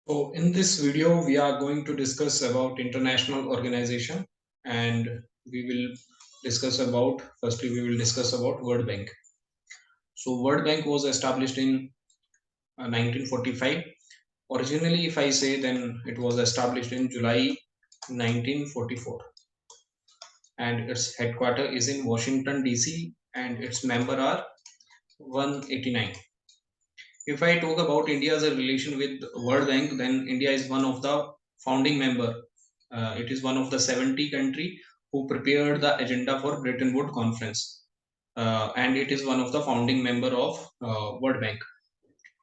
So in this video, we are going to discuss about international organization, and we will firstly we will discuss about World Bank. So World Bank was established in 1945. Originally, if I say, then it was established in July 1944, and its headquarters is in Washington DC, and its member are 189. If I talk about India's relation with World Bank, then India is one of the founding member. It is one of the 70 country who prepared the agenda for Bretton Woods Conference, and it is one of the founding member of World Bank.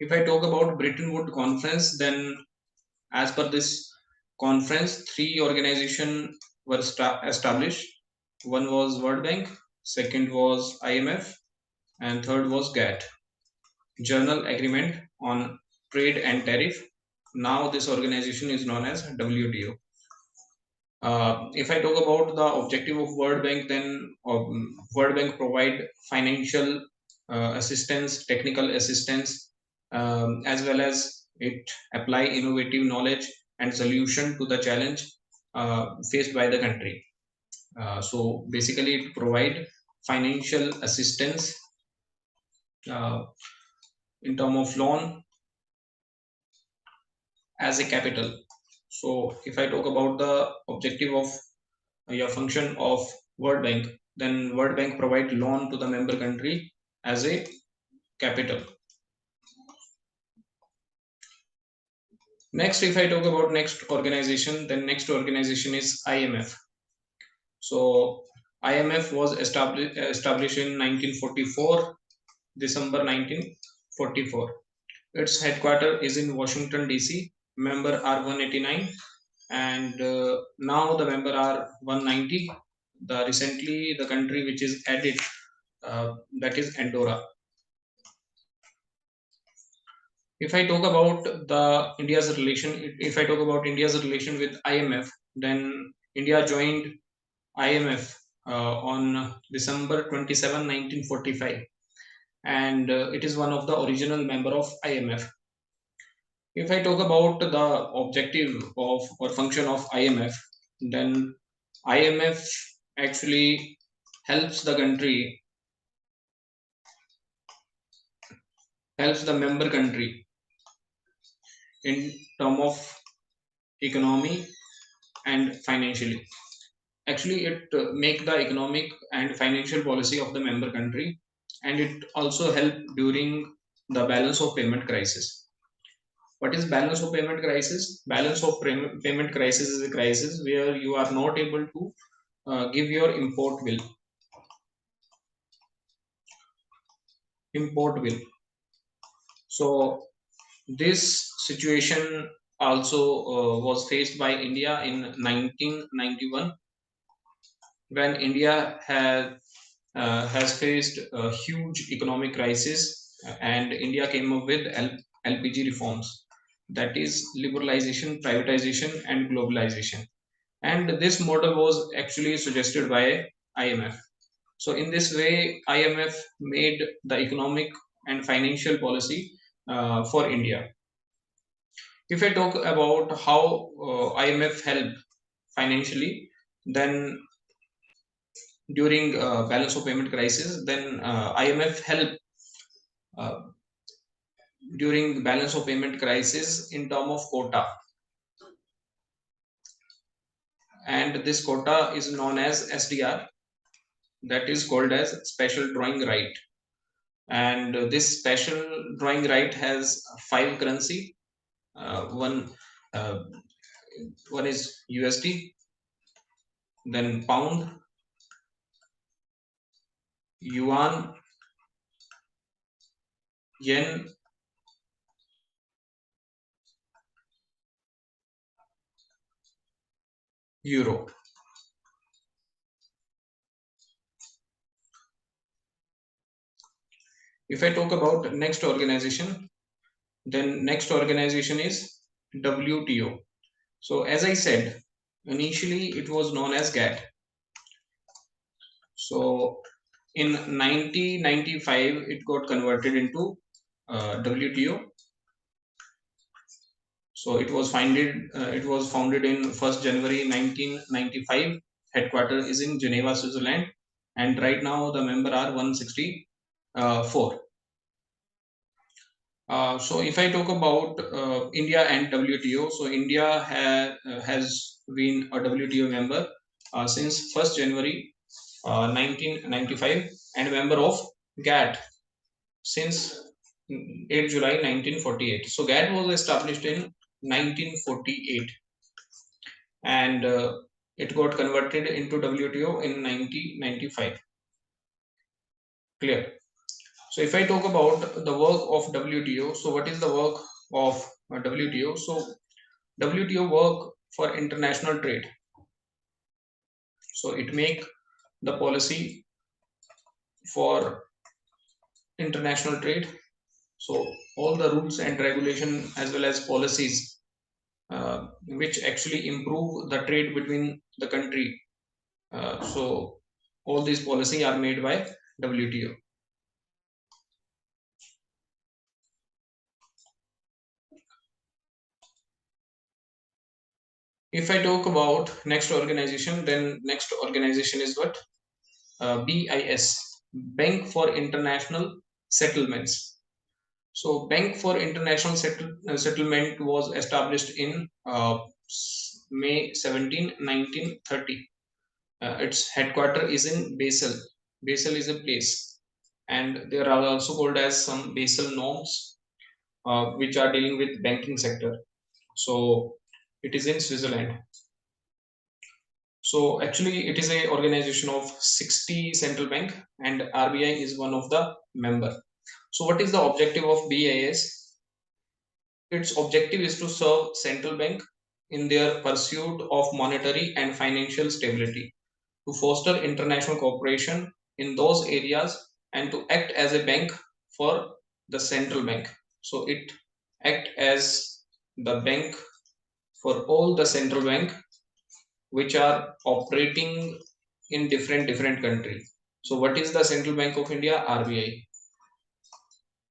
If I talk about Bretton Woods Conference, then as per this conference, three organizations were established. One was World Bank, second was IMF, and third was GATT. Journal Agreement on Trade and Tariff. Now this organization is known as WTO. If I talk about the objective of World Bank, then World Bank provide financial assistance, technical assistance, as well as it apply innovative knowledge and solution to the challenge faced by the country. So basically, it provide financial assistance in term of loan as a capital. So if I talk about the objective of your function of World Bank, then World Bank provide loan to the member country as a capital. Next, if I talk about next organization, then next organization is IMF. So IMF was established in 1944, December 1944. Its headquarters is in Washington DC. Member are 189, and now the member are 190. The recently the country which is added, that is Andorra. If I talk about if I talk about India's relation with IMF, then India joined IMF on December 27, 1945, and it is one of the original member of IMF. If I talk about the objective of or function of IMF, then IMF actually helps the country, helps the member country in term of economy and financially. Actually, it make the economic and financial policy of the member country, and it also help during the balance of payment crisis. What is balance of payment crisis? Balance of payment crisis is a crisis where you are not able to give your import bill. So this situation also was faced by India in 1991, when India has faced a huge economic crisis, and India came up with LPG reforms, that is liberalization, privatization, and globalization. And this model was actually suggested by IMF. So in this way, IMF made the economic and financial policy for India. If I talk about how IMF helped financially, then during balance of payment crisis, then IMF helped uh, during balance of payment crisis in term of quota, and this quota is known as SDR, that is called as special drawing right. And this special drawing right has five currency. One is USD, then pound, yuan, yen, euro. If I talk about next organization, then next organization is WTO. So as I said, initially it was known as GATT. So in 1995, it got converted into WTO. So it was founded in 1st January 1995. Headquarters is in Geneva, Switzerland, and right now the member are 164. So if I talk about India and WTO, so India has been a WTO member since 1st January 1995 and member of GATT since 8 July 1948. So GATT was established in 1948 and it got converted into WTO in 1995. Clear. So if I talk about the work of WTO, so what is the work of WTO? So WTO work for international trade. So it make the policy for international trade. So all the rules and regulation as well as policies which actually improve the trade between the country. So all these policy are made by WTO. If I talk about next organization, then next organization is what? BIS, Bank for International Settlements. So Bank for International Settlement was established in May 17, 1930. Its headquarters is in Basel. Basel is a place, and there are also called as some Basel norms, which are dealing with banking sector. So it is in Switzerland. So actually, it is a organization of 60 central bank, and RBI is one of the member. So what is the objective of BIS? Its objective is to serve central bank in their pursuit of monetary and financial stability, to foster international cooperation in those areas, and to act as a bank for the central bank. So it act as the bank for all the central bank which are operating in different country. So what is the Central Bank of India? RBI.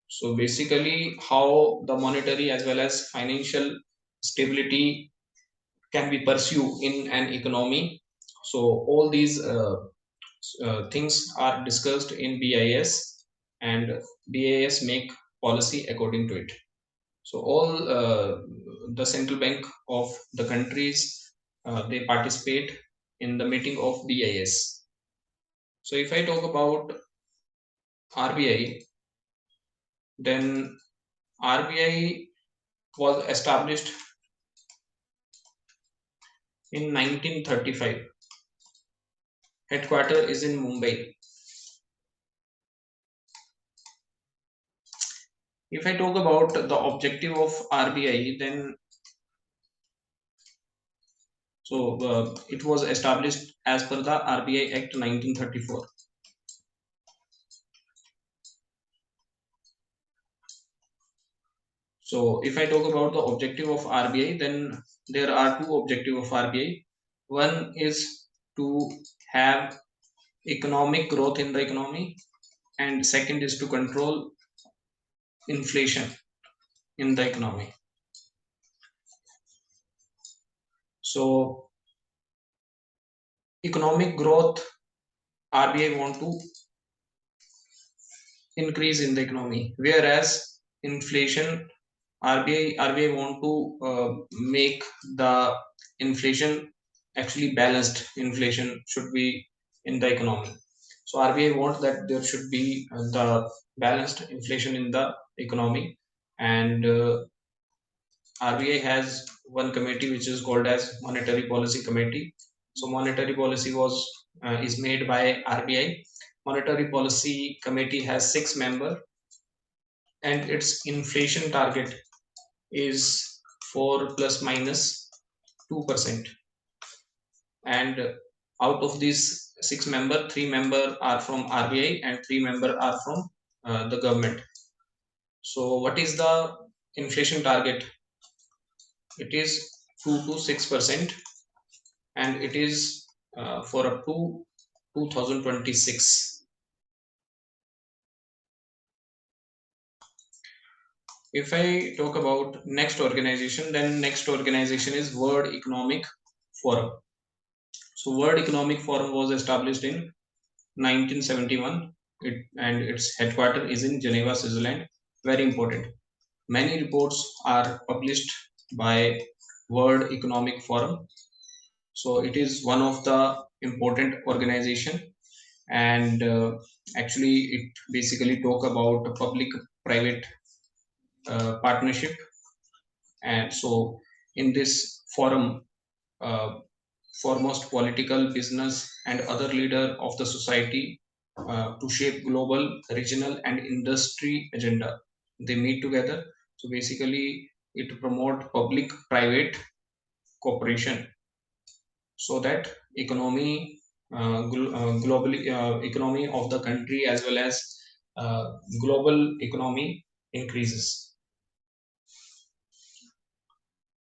So basically how the monetary as well as financial stability can be pursued in an economy. So all these things are discussed in BIS, and BIS make policy according to it. So all the central bank of the countries they participate in the meeting of BIS. So if I talk about RBI, then RBI was established in 1935. Headquarters is in Mumbai. If I talk about the objective of RBI, then so it was established as per the RBI Act 1934. So if I talk about the objective of RBI, then there are two objectives of RBI. One is to have economic growth in the economy, and second is to control inflation in the economy. So economic growth, RBI want to increase in the economy, whereas inflation, RBI want to make the inflation actually balanced. Inflation should be in the economy. So RBI wants that there should be the balanced inflation in the economy, and RBI has one committee which is called as Monetary Policy Committee. So monetary policy was is made by RBI. Monetary Policy Committee has 6 members, and its inflation target is 4 plus minus 2%. And out of these 6 members, 3 members are from RBI and 3 members are from the government. So what is the inflation target? It is 2 to 6%, and it is for up to 2026. If I talk about next organization, then next organization is World Economic Forum. So World Economic Forum was established in 1971, and its headquarters is in Geneva, Switzerland. Very important. Many reports are published by World Economic Forum. So it is one of the important organization, and actually it basically talk about public-private partnership. And so in this forum, uh, foremost political, business, and other leader of the society to shape global, regional, and industry agenda. They meet together. So basically, it promote public-private cooperation so that economy, globally, economy of the country as well as global economy increases.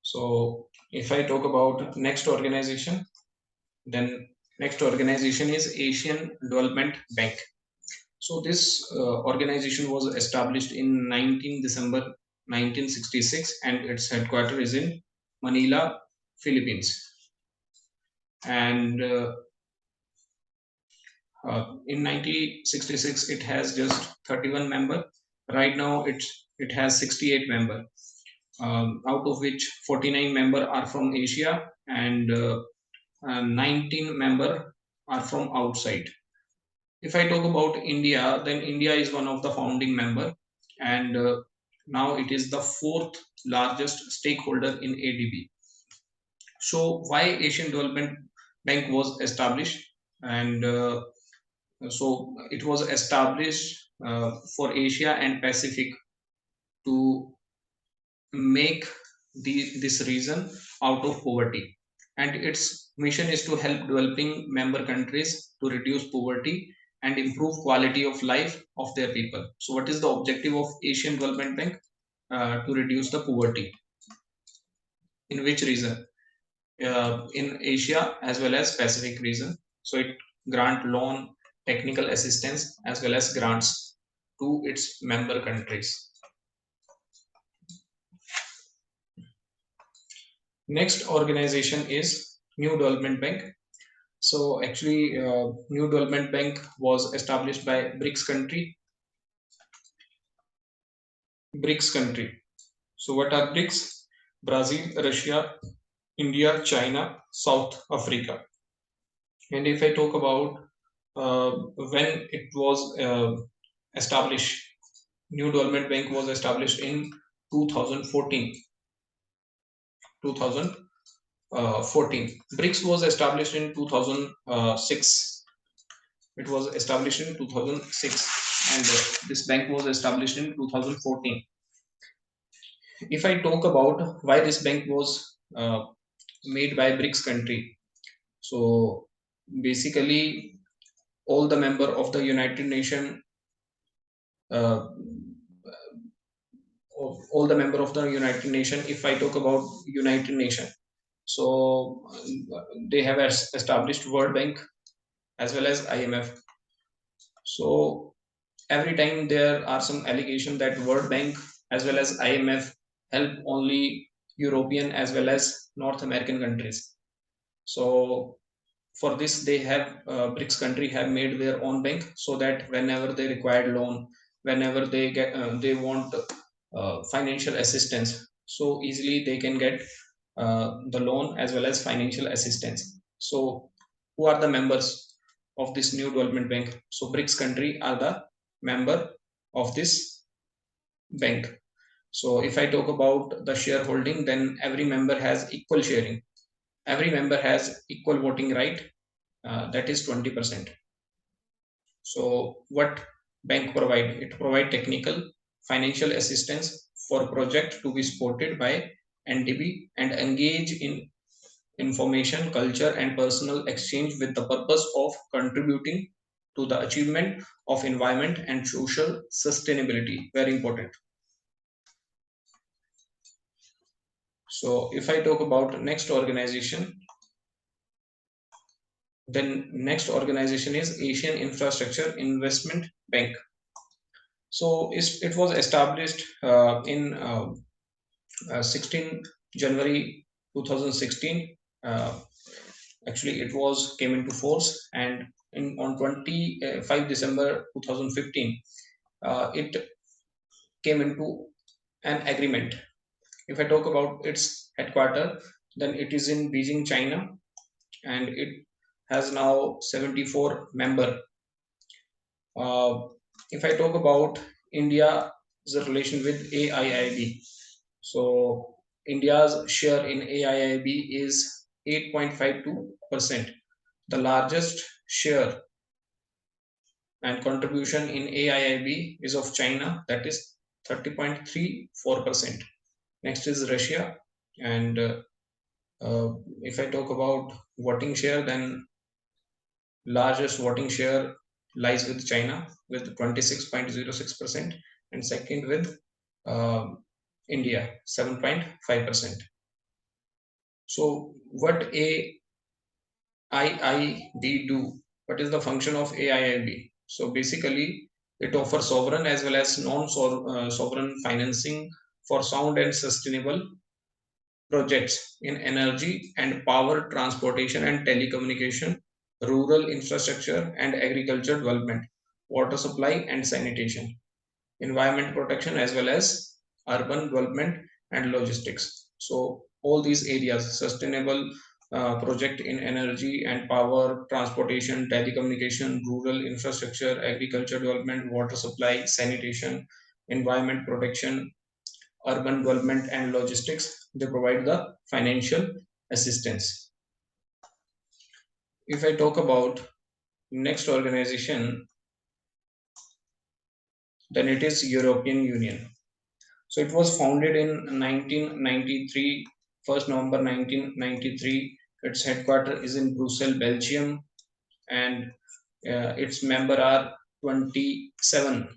So if I talk about next organization, then next organization is Asian Development Bank. So this organization was established in 19 December 1966, and its headquarters is in Manila, Philippines. And in 1966, it has just 31 member. Right now, it has 68 member, out of which 49 member are from Asia, and 19 member are from outside. If I talk about India, then India is one of the founding member, and now it is the fourth largest stakeholder in ADB. So why Asian Development Bank was established? And so it was established for Asia and Pacific to make this region out of poverty, and its mission is to help developing member countries to reduce poverty and improve quality of life of their people. So what is the objective of Asian Development Bank? To reduce the poverty in which region? In Asia as well as Pacific region. So it grant loan, technical assistance as well as grants to its member countries. Next organization is New Development Bank. So actually, New Development Bank was established by BRICS country. BRICS country. So what are BRICS? Brazil, Russia, India, China, South Africa. And if I talk about when it was established, New Development Bank was established in 2014. 2014. BRICS was established in 2006. It was established in 2006, and this bank was established in 2014. If I talk about why this bank was made by BRICS country, so basically all the member of the United Nation, uh, all the member of the United Nation. If I talk about United Nation, so they have established World Bank as well as IMF. So every time there are some allegation that World Bank as well as IMF help only European as well as North American countries. So for this, they have BRICS country have made their own bank so that whenever they require loan, whenever they want financial assistance, so easily they can get the loan as well as financial assistance. So who are the members of this New Development Bank? So BRICS country are the member of this bank. So if I talk about the shareholding, then every member has equal sharing. Every member has equal voting right. That is 20%. So what bank provide? It provide technical, financial assistance for project to be supported by NDB and engage in information, culture, and personal exchange with the purpose of contributing to the achievement of environment and social sustainability. Very important. So if I talk about next organization, then next organization is Asian Infrastructure Investment Bank. So it was established in 16 January 2016. Uh, Actually, it was came into force, and on 25 December 2015, it came into an agreement. If I talk about its headquarter, then it is in Beijing, China, and it has now 74 member. Uh, if I talk about India's relation with AIIB, so India's share in AIIB is 8.52%. The largest share and contribution in AIIB is of China, that is 30.34%. Next is Russia, and if I talk about voting share, then largest voting share lies with China with 26.06%, and second with uh, India 7.5%. So what AIIB do? What is the function of AIIB? So basically, it offers sovereign as well as non-sovereign financing for sound and sustainable projects in energy and power, transportation and telecommunication, rural infrastructure and agriculture development, water supply and sanitation, environment protection, as well as urban development and logistics. So all these areas, sustainable project in energy and power, transportation, telecommunication, rural infrastructure, agriculture development, water supply, sanitation, environment protection, urban development and logistics, they provide the financial assistance. If I talk about next organization, then it is European Union. So it was founded in 1993, 1st November 1993. Its headquarters is in Brussels, Belgium, and its member are 27.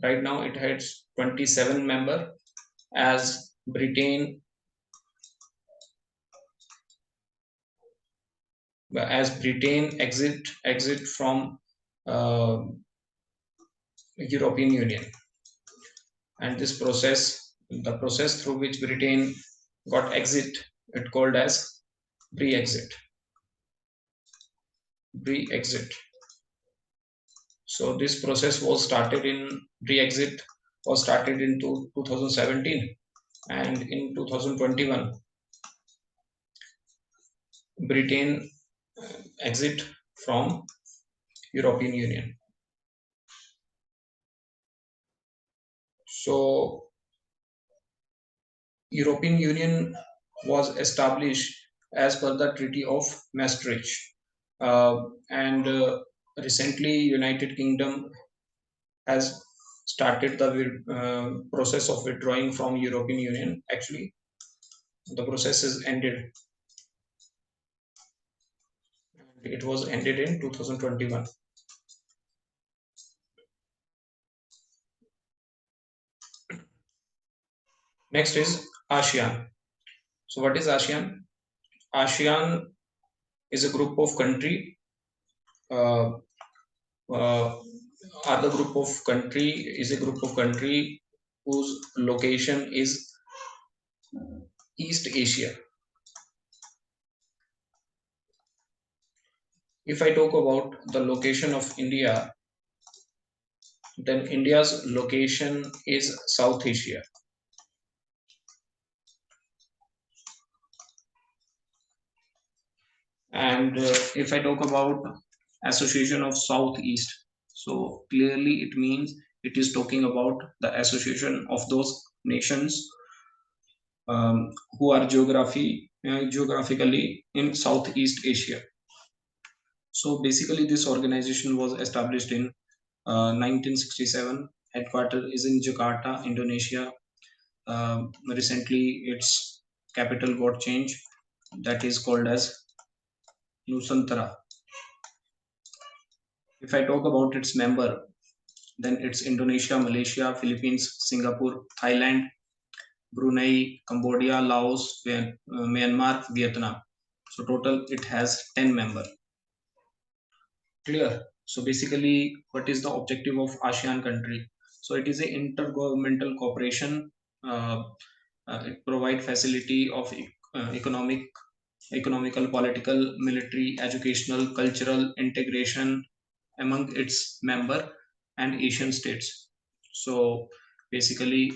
Right now it has 27 member, as Britain exit from uh, European Union, and the process through which Britain got exit, it called as Brexit. Brexit. So this process was started in Brexit was started in 2017, and in 2021, Britain exit from European Union. So European Union was established as per the Treaty of Maastricht, and recently United Kingdom has started the process of withdrawing from European Union. Actually, the process is ended. It was ended in 2021. Next is ASEAN. So what is ASEAN? ASEAN is a group of country. Uh, uh, are the group of country is a group of country whose location is East Asia. If I talk about the location of India, then India's location is South Asia. And if I talk about Association of Southeast, so clearly it means it is talking about the association of those nations who are geographically in Southeast Asia. So basically, this organization was established in 1967. Headquarters is in Jakarta, Indonesia. Recently, its capital got changed. That is called as Nusantara. If I talk about its member, then it's Indonesia, Malaysia, Philippines, Singapore, Thailand, Brunei, Cambodia, Laos, Myanmar, Vietnam. So total it has 10 members. Clear. So basically, what is the objective of ASEAN country? So it is a intergovernmental cooperation. It provide facility of economical, political, military, educational, cultural integration among its member and Asian states. So basically,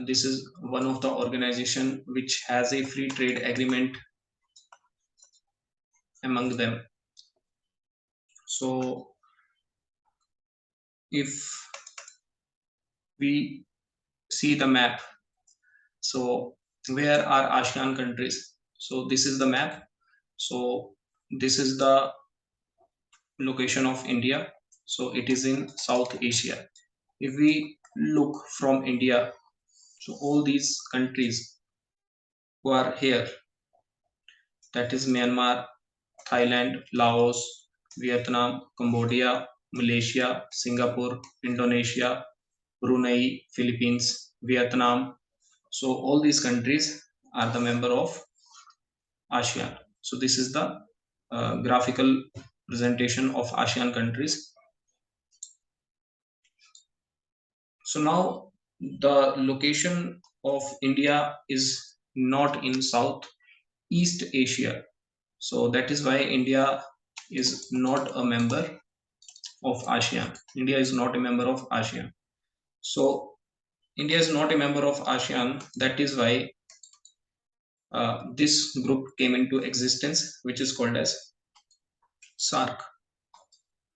this is one of the organization which has a free trade agreement among them. So if we see the map, so where are ASEAN countries? So this is the map. So this is the location of India. So it is in South Asia. If we look from India, so all these countries who are here, that is Myanmar, Thailand, Laos, Vietnam, Cambodia, Malaysia, Singapore, Indonesia, Brunei, Philippines, Vietnam. So all these countries are the member of ASEAN. So this is the graphical presentation of ASEAN countries. So now the location of India is not in Southeast Asia. So that is why India is not a member of ASEAN. India is not a member of ASEAN. So India is not a member of ASEAN. That is why this group came into existence, which is called as SAARC.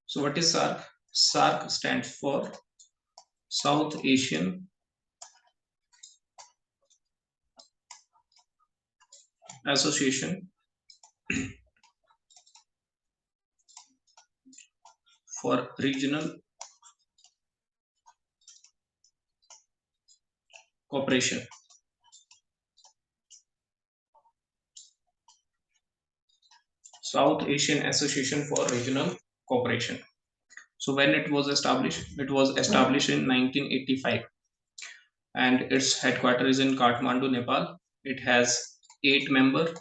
So what is SAARC? SAARC stands for South Asian Association for Regional Cooperation. South Asian Association for Regional Cooperation. So when it was established in 1985, and its headquarters is in Kathmandu, Nepal. It has 8 members.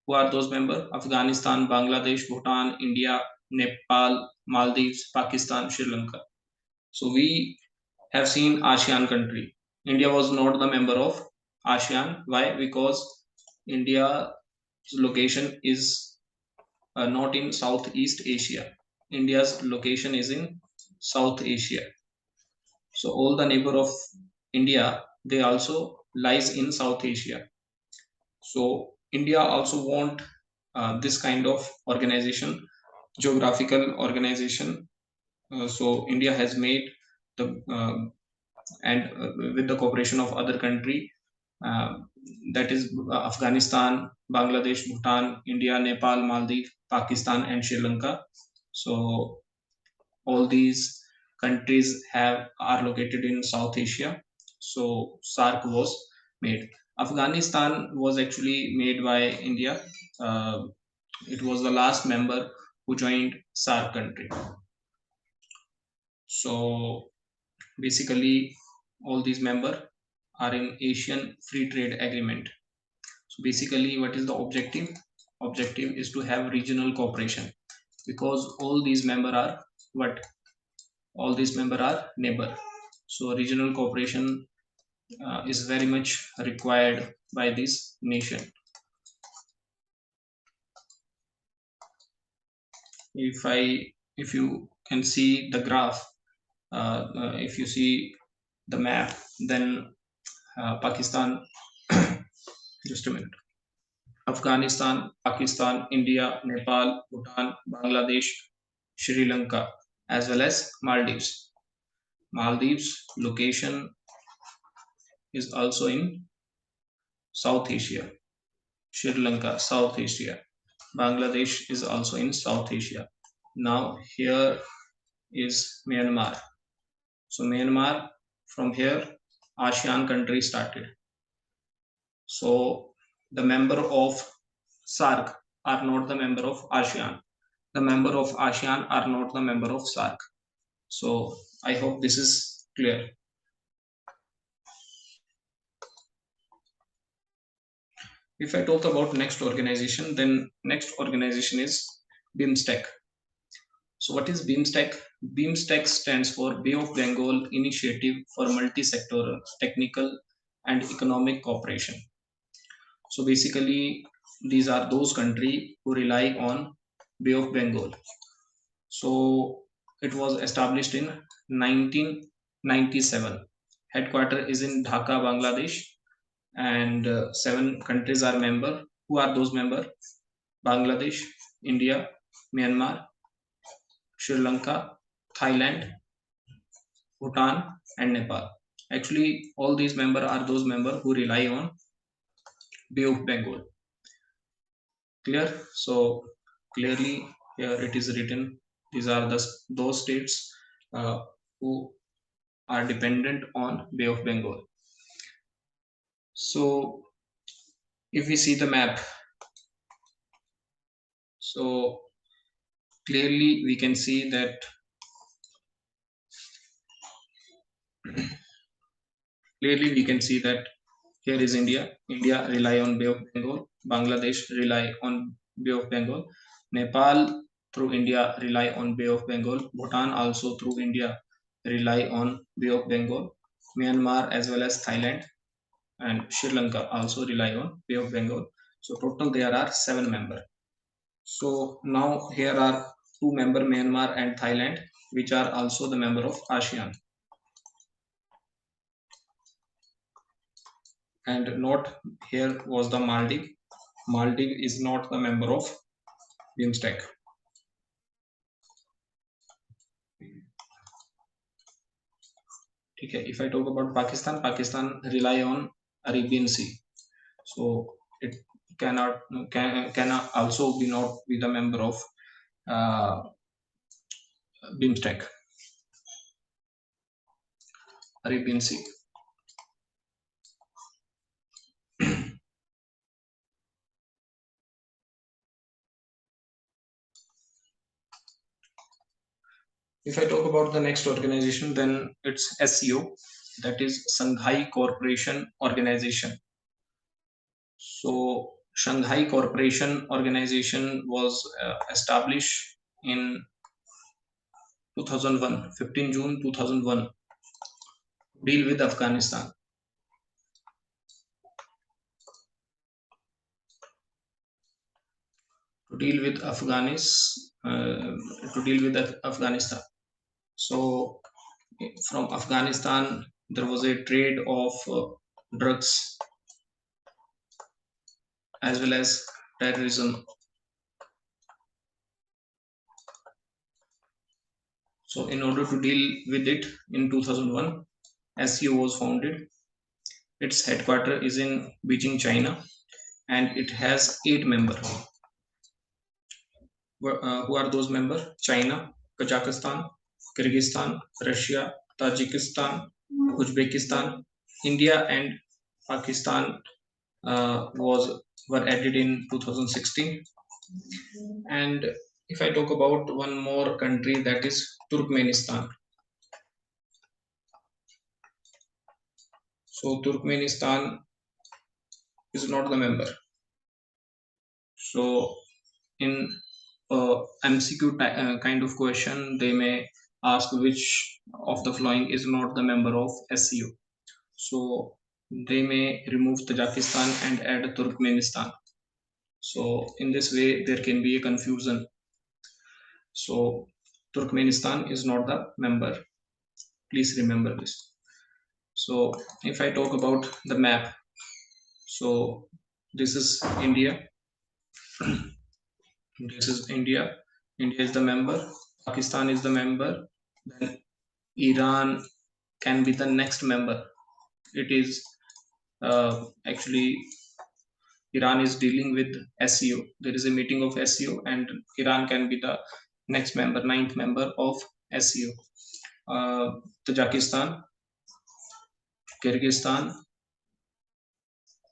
Who are those members? Afghanistan, Bangladesh, Bhutan, India, Nepal, Maldives, Pakistan, Sri Lanka. So we have seen ASEAN country. India was not the member of ASEAN. Why? Because India's location is not in Southeast Asia. India's location is in South Asia. So all the neighbor of India, they also lies in South Asia. So India also want this kind of organization, geographical organization. So India has made the and with the cooperation of other country, uh, that is Afghanistan, Bangladesh, Bhutan, India, Nepal, Maldives, Pakistan, and Sri Lanka. So all these countries are located in South Asia. So SAARC was made. Afghanistan was actually made by India. Uh, it was the last member who joined SAARC country. So basically, all these members are in Asian Free Trade Agreement. So basically, what is the objective? Objective is to have regional cooperation, because all these members are what? All these members are neighbor. So regional cooperation is very much required by this nation. If you can see the graph, if you see the map, then Pakistan, just a minute. Afghanistan, Pakistan, India, Nepal, Bhutan, Bangladesh, Sri Lanka, as well as Maldives. Maldives location is also in South Asia. Sri Lanka, South Asia. Bangladesh is also in South Asia. Now here is Myanmar. So Myanmar, from here, ASEAN country started. So the member of SAARC are not the member of ASEAN. The member of ASEAN are not the member of SAARC. So I hope this is clear. If I talk about next organization, then next organization is BIMSTEC. So what is BIMSTEC? BIMSTEC stands for Bay of Bengal Initiative for Multi-Sectoral, Technical and Economic Cooperation. So basically, these are those countries who rely on Bay of Bengal. So it was established in 1997. Headquarter is in Dhaka, Bangladesh, and 7 countries are member. Who are those member? Bangladesh, India, Myanmar, Sri Lanka, Thailand, Bhutan, and Nepal. Actually, all these members are those members who rely on Bay of Bengal. Clear? So clearly here it is written. These are those states who are dependent on Bay of Bengal. So if we see the map, so clearly we can see that here is India. India rely on Bay of Bengal. Bangladesh rely on Bay of Bengal. Nepal through India rely on Bay of Bengal. Bhutan also through India rely on Bay of Bengal. Myanmar as well as Thailand and Sri Lanka also rely on Bay of Bengal. So total there are 7 members. So now here are 2 members, Myanmar and Thailand, which are also the member of ASEAN. And not here was the Maldives. Maldives is not the member of BIMSTEC. Okay, if I talk about Pakistan, Pakistan rely on Arabian Sea, so it cannot also be not be the member of BIMSTEC, Arabian Sea. If I talk about the next organization, then it's SCO, that is Shanghai Cooperation Organization. So Shanghai Cooperation Organization was established in 2001, 15 June 2001, deal with Afghanistan. To deal with Afghanistan. So from Afghanistan, there was a trade of drugs as well as terrorism. So in order to deal with it, in 2001, SCO was founded. Its headquarters is in Beijing, China, and it has 8 members. Who are those members? China, Kazakhstan, Kyrgyzstan, Russia, Tajikistan, Uzbekistan, India, and Pakistan were added in 2016. And if I talk about one more country, that is Turkmenistan. So Turkmenistan is not the member. So in MCQ kind of question, they may ask which of the following is not the member of SCO. So they may remove Tajikistan and add Turkmenistan. So in this way, there can be a confusion. So Turkmenistan is not the member. Please remember this. So if I talk about the map, so this is India. This is India. India is the member. Pakistan is the member. Then Iran can be the next member. It is actually Iran is dealing with SCO. There is a meeting of SCO, and Iran can be the next member, 9th member of SCO. Tajikistan, Kyrgyzstan,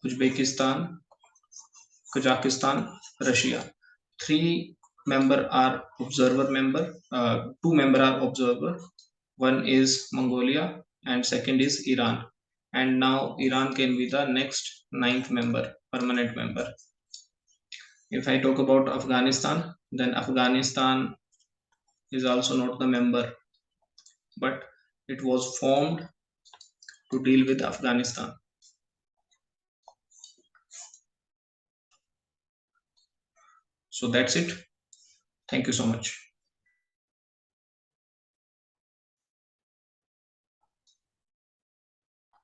Uzbekistan, Kazakhstan, Russia. 3 member are observer member. 2 member are observer. One is Mongolia and second is Iran. And now Iran can be the next 9th member, permanent member. If I talk about Afghanistan, then Afghanistan is also not the member, but it was formed to deal with Afghanistan. So that's it. Thank you so much.